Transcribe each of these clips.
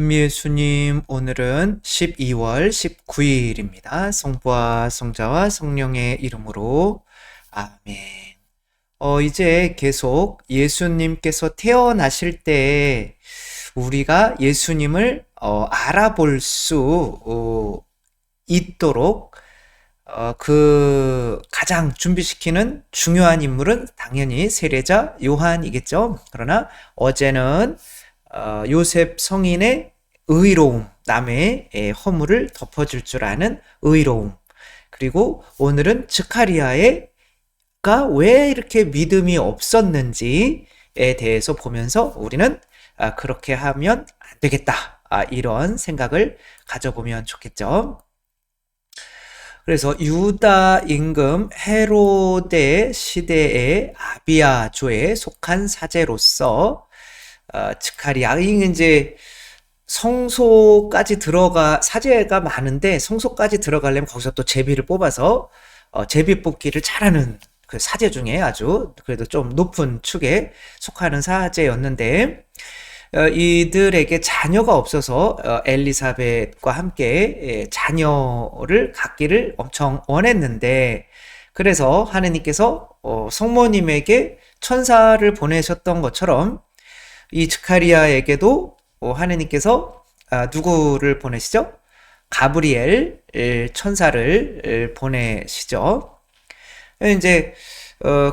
현미예수님, 오늘은 12월 19일입니다. 성부와 성자와 성령의 이름으로 아멘. 이제 계속 예수님께서 태어나실 때 우리가 예수님을 알아볼 수 있도록 그 가장 준비시키는 중요한 인물은 당연히 세례자 요한이겠죠. 그러나 어제는 요셉 성인의 의로움, 남의 허물을 덮어줄 줄 아는 의로움, 그리고 오늘은 스가랴가 왜 이렇게 믿음이 없었는지에 대해서 보면서 우리는 그렇게 하면 안 되겠다, 이런 생각을 가져보면 좋겠죠. 그래서 유다 임금 헤로데 시대의 아비야조에 속한 사제로서 스가랴, 이제 성소까지 사제가 많은데 성소까지 들어가려면 거기서 또 제비를 뽑아서 제비 뽑기를 잘하는 그 사제 중에 아주 그래도 좀 높은 축에 속하는 사제였는데, 이들에게 자녀가 없어서 엘리사벳과 함께 자녀를 갖기를 엄청 원했는데, 그래서 하느님께서 성모님에게 천사를 보내셨던 것처럼 이 스가랴에게도 하느님께서 누구를 보내시죠? 가브리엘 천사를 보내시죠. 이제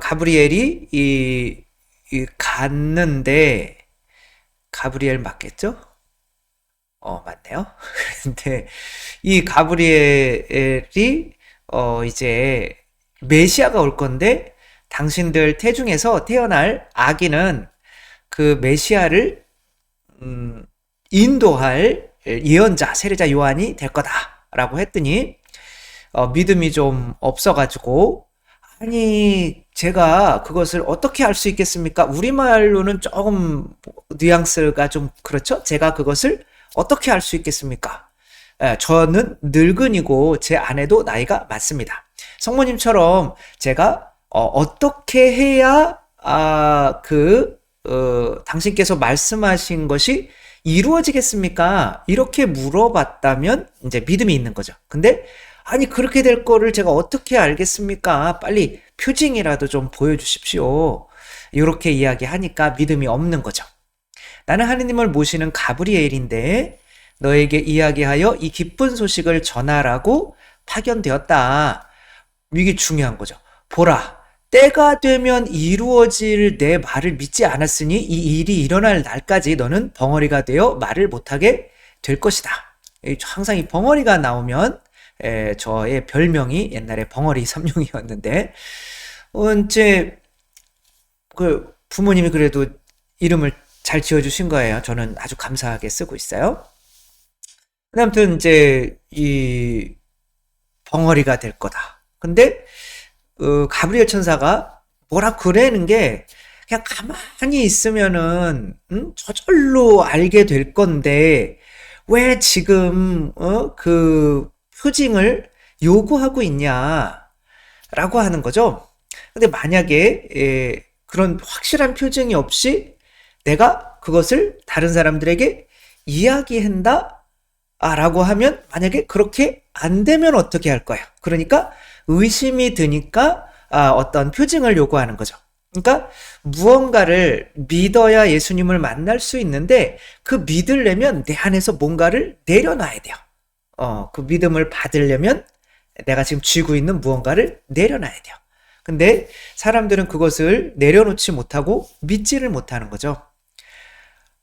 가브리엘이 갔는데, 가브리엘 맞겠죠? 맞네요. 근데 이 가브리엘이 이제 메시아가 올 건데, 당신들 태중에서 태어날 아기는 그 메시아를 인도할 예언자, 세례자 요한이 될 거다라고 했더니 믿음이 좀 없어가지고, 아니 제가 그것을 어떻게 알 수 있겠습니까? 우리말로는 조금 뉘앙스가 좀 그렇죠? 제가 그것을 어떻게 알 수 있겠습니까? 저는 늙은이고 제 아내도 나이가 많습니다. 성모님처럼 제가 어떻게 해야 당신께서 말씀하신 것이 이루어지겠습니까? 이렇게 물어봤다면 이제 믿음이 있는 거죠. 근데 아니 그렇게 될 거를 제가 어떻게 알겠습니까? 빨리 표징이라도 좀 보여주십시오. 이렇게 이야기하니까 믿음이 없는 거죠. 나는 하느님을 모시는 가브리엘인데 너에게 이야기하여 이 기쁜 소식을 전하라고 파견되었다. 이게 중요한 거죠. 보라, 때가 되면 이루어질 내 말을 믿지 않았으니 이 일이 일어날 날까지 너는 벙어리가 되어 말을 못하게 될 것이다. 항상 이 벙어리가 나오면 저의 별명이 옛날에 벙어리 삼룡이었는데, 이제 그 부모님이 그래도 이름을 잘 지어주신 거예요. 저는 아주 감사하게 쓰고 있어요. 아무튼 이제 이 벙어리가 될 거다. 근데 가브리엘 천사가 뭐라 그러는 게 그냥 가만히 있으면은 저절로 알게 될 건데 왜 지금 그 표징을 요구하고 있냐라고 하는 거죠. 근데 만약에 그런 확실한 표징이 없이 내가 그것을 다른 사람들에게 이야기한다 라고 하면, 만약에 그렇게 안 되면 어떻게 할 거야? 그러니까 의심이 드니까 어떤 표징을 요구하는 거죠. 그러니까 무언가를 믿어야 예수님을 만날 수 있는데 그 믿으려면 내 안에서 뭔가를 내려놔야 돼요. 그 믿음을 받으려면 내가 지금 쥐고 있는 무언가를 내려놔야 돼요. 근데 사람들은 그것을 내려놓지 못하고 믿지를 못하는 거죠.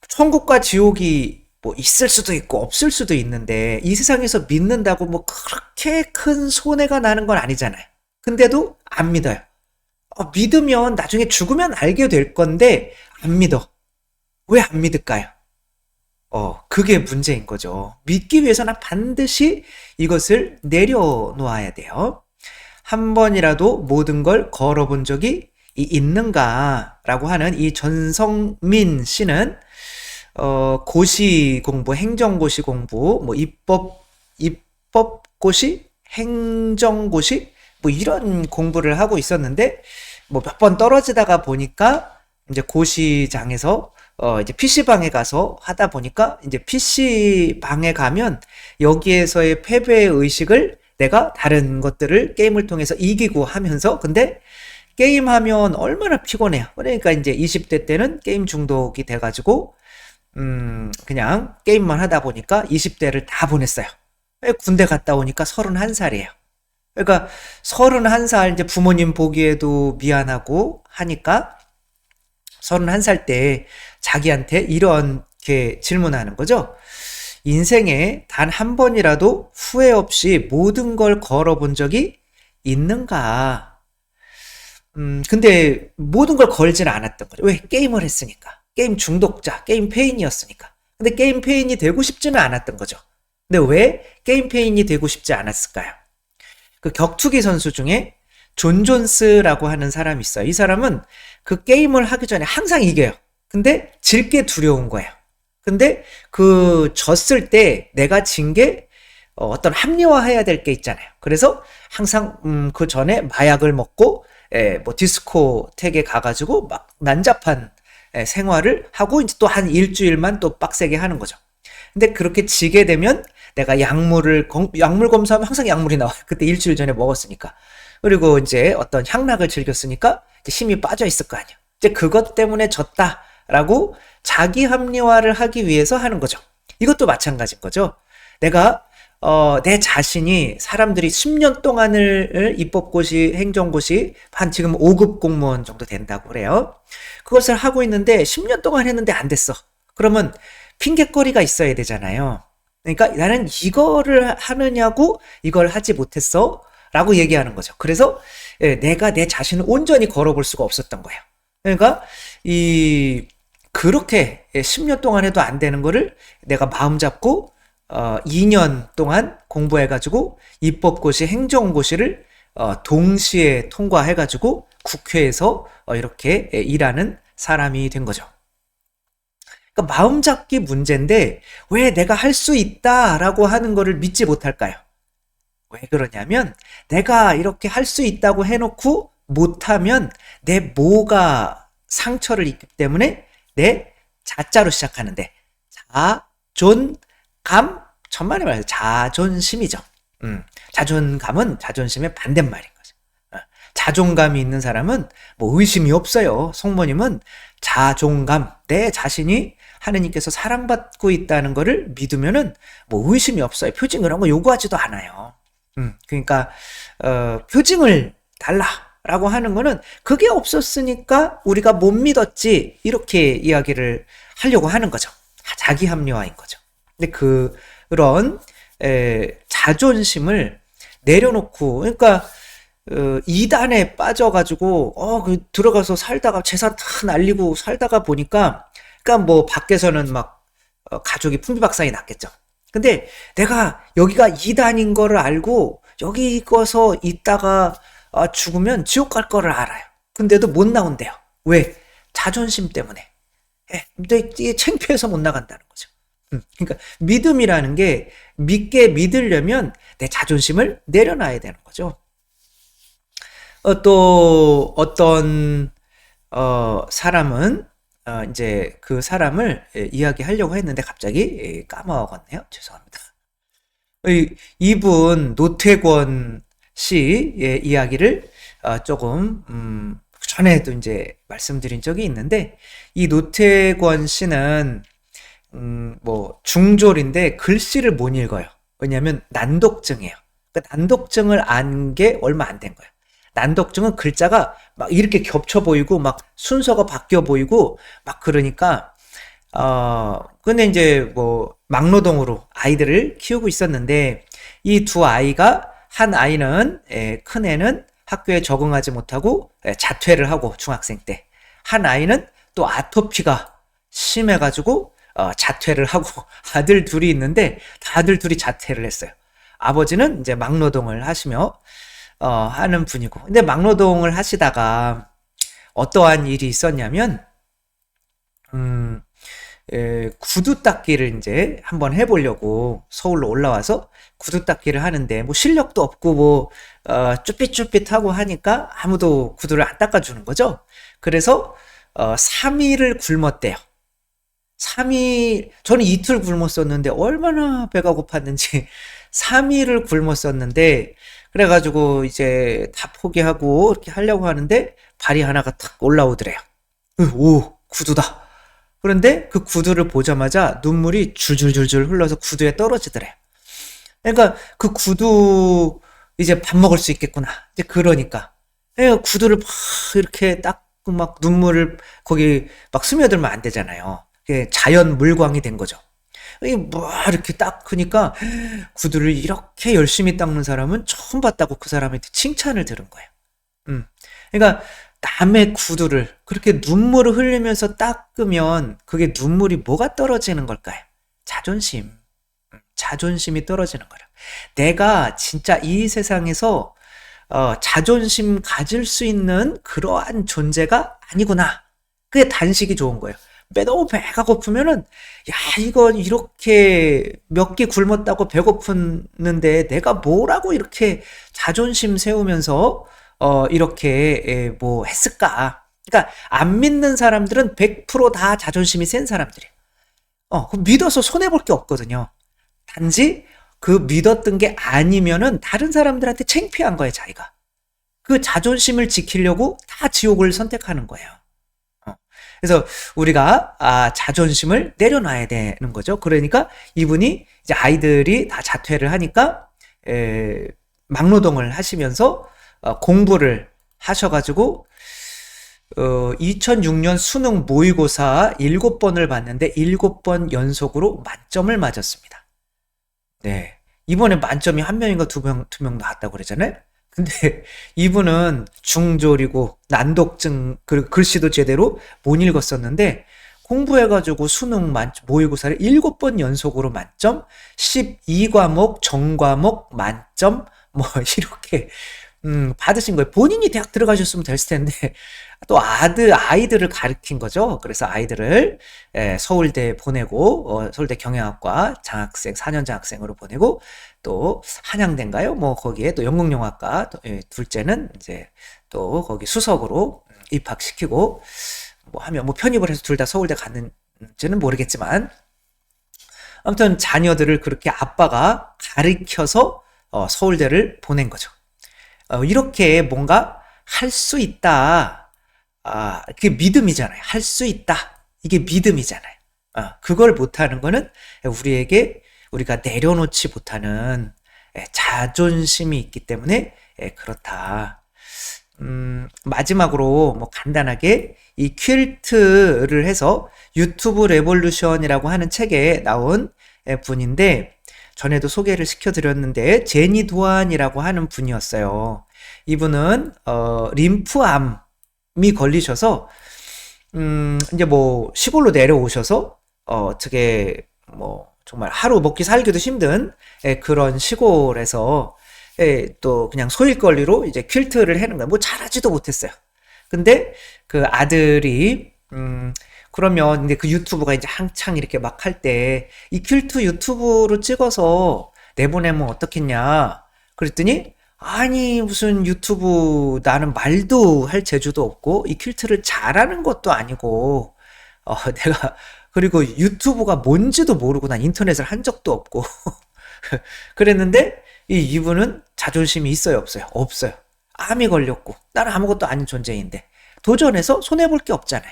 천국과 지옥이 뭐 있을 수도 있고 없을 수도 있는데 이 세상에서 믿는다고 뭐 그렇게 큰 손해가 나는 건 아니잖아요. 근데도 안 믿어요. 믿으면 나중에 죽으면 알게 될 건데 안 믿어. 왜 안 믿을까요? 그게 문제인 거죠. 믿기 위해서는 반드시 이것을 내려놓아야 돼요. 한 번이라도 모든 걸 걸어본 적이 있는가라고 하는 이 전성민 씨는 고시 공부, 행정고시 공부, 뭐 입법고시, 행정고시, 뭐 이런 공부를 하고 있었는데, 뭐 몇 번 떨어지다가 보니까 이제 고시장에서 이제 PC방에 가서 하다 보니까 이제 PC방에 가면 여기에서의 패배의 의식을 내가 다른 것들을 게임을 통해서 이기고 하면서 근데 게임하면 얼마나 피곤해요. 그러니까 이제 20대 때는 게임 중독이 돼가지고 그냥 게임만 하다 보니까 20대를 다 보냈어요. 군대 갔다 오니까 31살이에요. 그러니까 31살 이제 부모님 보기에도 미안하고 하니까 31살 때 자기한테 이렇게 질문하는 거죠. 인생에 단 한 번이라도 후회 없이 모든 걸 걸어본 적이 있는가? 근데 모든 걸 걸지는 않았던 거죠. 왜? 게임을 했으니까. 게임 중독자, 게임 페인이었으니까. 근데 게임 페인이 되고 싶지는 않았던 거죠. 근데 왜 게임 페인이 되고 싶지 않았을까요? 그 격투기 선수 중에 존 존스라고 하는 사람이 있어요. 이 사람은 그 게임을 하기 전에 항상 이겨요. 근데 질 게 두려운 거예요. 근데 그 졌을 때 내가 진 게 어떤 합리화해야 될 게 있잖아요. 그래서 항상 그 전에 마약을 먹고 뭐 디스코텍에 가가지고 막 난잡한 생활을 하고 이제 또 한 일주일만 또 빡세게 하는 거죠. 근데 그렇게 지게 되면 내가 약물 검사하면 항상 약물이 나와요. 그때 일주일 전에 먹었으니까. 그리고 이제 어떤 향락을 즐겼으니까 이제 힘이 빠져 있을 거 아니야. 이제 그것 때문에 졌다라고 자기 합리화를 하기 위해서 하는 거죠. 이것도 마찬가지인 거죠. 내가 내 자신이 사람들이 10년 동안을 입법고시, 행정고시 한 지금 5급 공무원 정도 된다고 그래요. 그것을 하고 있는데 10년 동안 했는데 안 됐어. 그러면 핑곗거리가 있어야 되잖아요. 그러니까 나는 이거를 하느냐고 이걸 하지 못했어 라고 얘기하는 거죠. 그래서 내가 내 자신을 온전히 걸어볼 수가 없었던 거예요. 그러니까 그렇게 10년 동안 해도 안 되는 거를 내가 마음 잡고 2년 동안 공부해가지고 입법고시, 행정고시를 동시에 통과해가지고 국회에서 이렇게 일하는 사람이 된 거죠. 그러니까 마음 잡기 문제인데 왜 내가 할 수 있다라고 하는 거를 믿지 못할까요? 왜 그러냐면 내가 이렇게 할 수 있다고 해놓고 못하면 내 뭐가 상처를 입기 때문에 내 자자로 시작하는데 자존감 천만에 말해서 자존심이죠. 자존감은 자존심의 반대말인 거죠. 자존감이 있는 사람은 뭐 의심이 없어요. 성모님은 자존감, 내 자신이 하느님께서 사랑받고 있다는 거를 믿으면은 뭐 의심이 없어요. 표징 그런 거 요구하지도 않아요. 그러니까 표징을 달라라고 하는 거는 그게 없었으니까 우리가 못 믿었지 이렇게 이야기를 하려고 하는 거죠. 자기 합리화인 거죠. 근데 그런 자존심을 내려놓고 그러니까 이단에 빠져가지고 들어가서 살다가 재산 다 날리고 살다가 보니까 그러니까 뭐 밖에서는 막 가족이 풍비박산이 났겠죠. 근데 내가 여기가 이단인 거를 알고 여기 가서 있다가 죽으면 지옥 갈 거를 알아요. 근데도 못 나온대요. 왜? 자존심 때문에. 근데 이게 창피해서 못 나간다는 거죠. 그러니까 믿음이라는 게 믿게 믿으려면 내 자존심을 내려놔야 되는 거죠. 또 어떤 사람은 이제 그 사람을 이야기하려고 했는데 갑자기 까먹었네요. 죄송합니다. 이분 노태권 씨의 이야기를 조금 전에도 이제 말씀드린 적이 있는데 이 노태권 씨는 뭐 중졸인데 글씨를 못 읽어요. 왜냐하면 난독증이에요. 그러니까 난독증을 안 게 얼마 안 된 거예요. 난독증은 글자가 막 이렇게 겹쳐 보이고 막 순서가 바뀌어 보이고 막 그러니까 근데 이제 뭐 막노동으로 아이들을 키우고 있었는데 이 두 아이가 한 아이는 큰 애는 학교에 적응하지 못하고 자퇴를 하고 중학생 때 한 아이는 또 아토피가 심해가지고 자퇴를 하고 아들 둘이 있는데 다들 둘이 자퇴를 했어요. 아버지는 이제 막노동을 하시며 하는 분이고 근데 막노동을 하시다가 어떠한 일이 있었냐면 구두 닦기를 이제 한번 해보려고 서울로 올라와서 구두 닦기를 하는데 뭐 실력도 없고 뭐 쭈삣쭈삣하고 하니까 아무도 구두를 안 닦아주는 거죠. 그래서 3일을 굶었대요. 3일, 저는 이틀 굶었었는데 얼마나 배가 고팠는지 3일을 굶었었는데, 그래가지고 이제 다 포기하고 이렇게 하려고 하는데 발이 하나가 탁 올라오더래요. 오, 구두다. 그런데 그 구두를 보자마자 눈물이 줄줄줄줄 흘러서 구두에 떨어지더래요. 그러니까 그 구두 이제 밥 먹을 수 있겠구나. 이제 그러니까. 예, 구두를 막 이렇게 닦고 막 눈물을 거기 막 스며들면 안 되잖아요. 그게 자연 물광이 된 거죠. 이뭐 이렇게 닦으니까 구두를 이렇게 열심히 닦는 사람은 처음 봤다고 그 사람한테 칭찬을 들은 거예요. 음. 그러니까 남의 구두를 그렇게 눈물을 흘리면서 닦으면 그게 눈물이 뭐가 떨어지는 걸까요? 자존심. 자존심이 떨어지는 거라. 내가 진짜 이 세상에서 자존심 가질 수 있는 그러한 존재가 아니구나. 그게 단식이 좋은 거예요. 너무 배가 고프면은 야 이건 이렇게 몇 끼 굶었다고 배고프는데 내가 뭐라고 이렇게 자존심 세우면서 이렇게 뭐 했을까? 그러니까 안 믿는 사람들은 100%다 자존심이 센 사람들이에요. 그 믿어서 손해 볼 게 없거든요. 단지 그 믿었던 게 아니면은 다른 사람들한테 창피한 거예요, 자기가. 그 자존심을 지키려고 다 지옥을 선택하는 거예요. 그래서 우리가 자존심을 내려놔야 되는 거죠. 그러니까 이분이 이제 아이들이 다 자퇴를 하니까 막노동을 하시면서 공부를 하셔가지고 2006년 수능 모의고사 7번을 봤는데 7번 연속으로 만점을 맞았습니다. 네. 이번에 만점이 한 명인가 두 명 나왔다고 그러잖아요. 근데 이분은 중졸이고 난독증, 글씨도 제대로 못 읽었었는데 공부해가지고 수능 모의고사를 7번 연속으로 만점, 12과목 전과목 만점, 뭐 이렇게 받으신 거예요. 본인이 대학 들어가셨으면 됐을 텐데 또 아이들을 가르친 거죠. 그래서 아이들을 서울대 보내고 서울대 경영학과 장학생 4년 장학생으로 보내고 또 한양대인가요? 뭐 거기에 또 연극영화과 둘째는 이제 또 거기 수석으로 입학시키고 뭐 하면 뭐 편입을 해서 둘 다 서울대 갔는지는 모르겠지만 아무튼 자녀들을 그렇게 아빠가 가르쳐서 서울대를 보낸 거죠. 이렇게 뭔가 할 수 있다. 그게 믿음이잖아요. 할 수 있다. 이게 믿음이잖아요. 그걸 못하는 거는 우리가 내려놓지 못하는 자존심이 있기 때문에 그렇다. 마지막으로 뭐 간단하게 이 퀼트를 해서 유튜브 레볼루션이라고 하는 책에 나온 분인데 전에도 소개를 시켜드렸는데 제니 도안이라고 하는 분이었어요. 이분은 림프암이 걸리셔서 이제 뭐 시골로 내려오셔서 어떻게 뭐 정말 하루 먹기 살기도 힘든 그런 시골에서 또 그냥 소일거리로 이제 퀼트를 하는 거예요. 뭐 잘하지도 못했어요. 근데 그 아들이 그러면 근데 그 유튜브가 이제 한창 이렇게 막 할 때 이 퀼트 유튜브로 찍어서 내보내면 어떻겠냐 그랬더니 아니 무슨 유튜브 나는 말도 할 재주도 없고 이 퀼트를 잘하는 것도 아니고 내가 그리고 유튜브가 뭔지도 모르고 난 인터넷을 한 적도 없고 그랬는데 이분은 자존심이 있어요 없어요? 없어요. 암이 걸렸고 나는 아무것도 아닌 존재인데 도전해서 손해볼 게 없잖아요.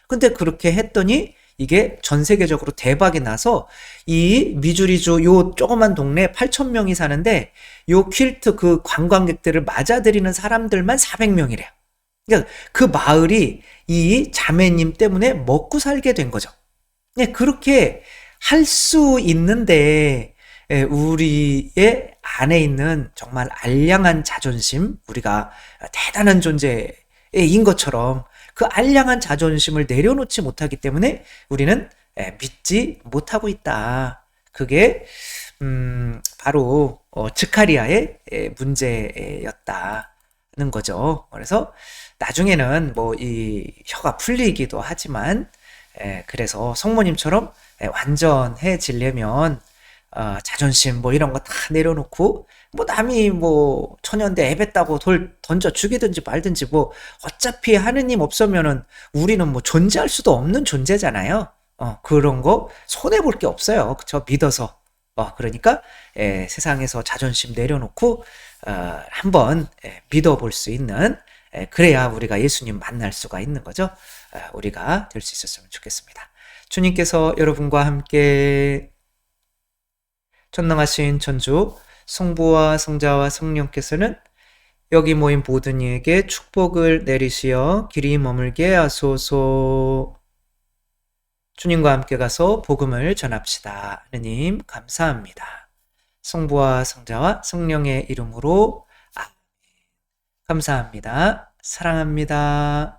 근데 그렇게 했더니 이게 전 세계적으로 대박이 나서 이 미주리주 요 조그만 동네 8,000명이 사는데 요 퀼트 그 관광객들을 맞아들이는 사람들만 400명이래요. 그러니까 그 마을이 이 자매님 때문에 먹고 살게 된 거죠. 네, 그렇게 할 수 있는데 우리의 안에 있는 정말 알량한 자존심, 우리가 대단한 존재인 것처럼 그 알량한 자존심을 내려놓지 못하기 때문에 우리는 믿지 못하고 있다. 그게 바로 즈카리아의 문제였다는 거죠. 그래서 나중에는 뭐 이 혀가 풀리기도 하지만 그래서 성모님처럼 완전해지려면 자존심 뭐 이런 거 다 내려놓고 뭐 남이 뭐 천연대 애뱉다고 돌 던져 죽이든지 말든지 뭐 어차피 하느님 없으면은 우리는 뭐 존재할 수도 없는 존재잖아요. 그런 거 손해볼 게 없어요. 그쵸? 믿어서. 그러니까, 세상에서 자존심 내려놓고, 한번, 믿어볼 수 있는, 그래야 우리가 예수님 만날 수가 있는 거죠. 우리가 될 수 있었으면 좋겠습니다. 주님께서 여러분과 함께 전능하신 천주, 성부와 성자와 성령께서는 여기 모인 모든 이에게 축복을 내리시어 길이 머물게 하소서. 주님과 함께 가서 복음을 전합시다. 하느님 감사합니다. 성부와 성자와 성령의 이름으로 감사합니다. 사랑합니다.